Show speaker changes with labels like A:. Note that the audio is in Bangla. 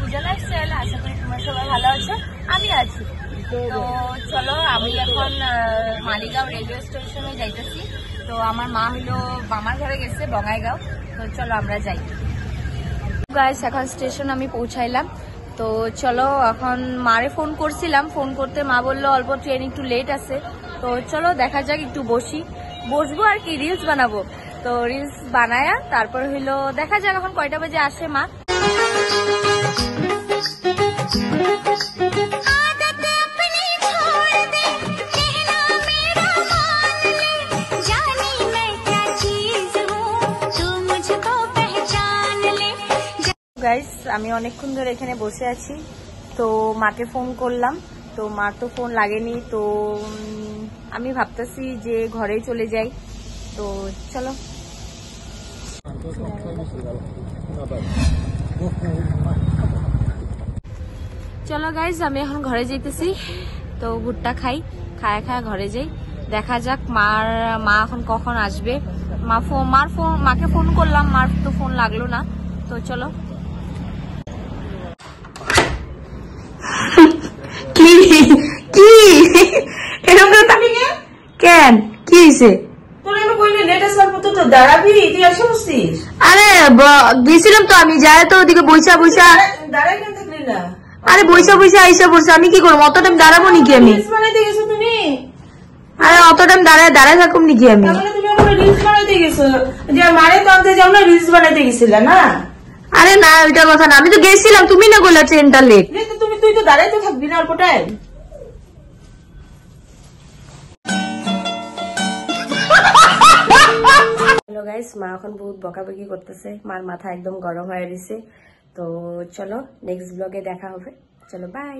A: পূজা লাইফস্টাইল। আশা করি তোমরা সবাই ভালো আছো, আমি আছি। তো চলো, আমি এখন মালিগাঁও রেলওয়ে স্টেশনে যাইতেছি। তো আমার মা হলো মামার ঘরে গেছে বঙ্গাইগাঁও। তো চলো আমরা যাই। গাইস, এখন স্টেশন আমি পৌঁছাইলাম। তো চলো, এখন মারে ফোন করছিলাম, ফোন করতে মা বললো অল্প ট্রেন একটু লেট আছে। তো চলো দেখা যাক, একটু বসবো আর কি, রিলস বানাবো। তো রিলস বানায়া তারপর হইলো দেখা যাক এখন কয়টা বাজে আসে মা। গাইস, আমি অনেকক্ষণ ধরে এখানে বসে আছি। তো মাকে ফোন করলাম, তো মার তো ফোন লাগেনি। তো আমি ভাবতেছি যে ঘরেই চলে যাই। তো চলো। চলো গাইস, আমি এখন ঘরে যাইতেছি। তো ভুট্টা খায়া ঘরে যাই। দেখা যাক মা এখন কখন আসবে। মাকে ফোন করলাম, মার তো ফোন লাগলো না। তো চলো। কি কি এরকম কেন, কি হয়েছে? আরে গেছিলাম তো আমি, যাই তো ওদিকে বৈশা আরে বৈশা আইসা পড়ছে। আমি কি করবো, অত টাইম দাঁড়াবো নাকি আমি? আরে অত টাইম দাঁড়ায় থাকুম নাকি আমি? আরে না, ওইটা কথা না, আমি তো গেছিলাম, তুমি না বললা ট্রেনটা লেট। তুই তো দাঁড়াই তো থাকবি না অল্প টাইম। হ্যালো গাইস, মা এখন বহুত বকাবকি করতেছে, মার মাথা একদম গরম হয়ে গেছে। তো চলো, নেক্সট ব্লগে দেখা হবে। চলো, বাই।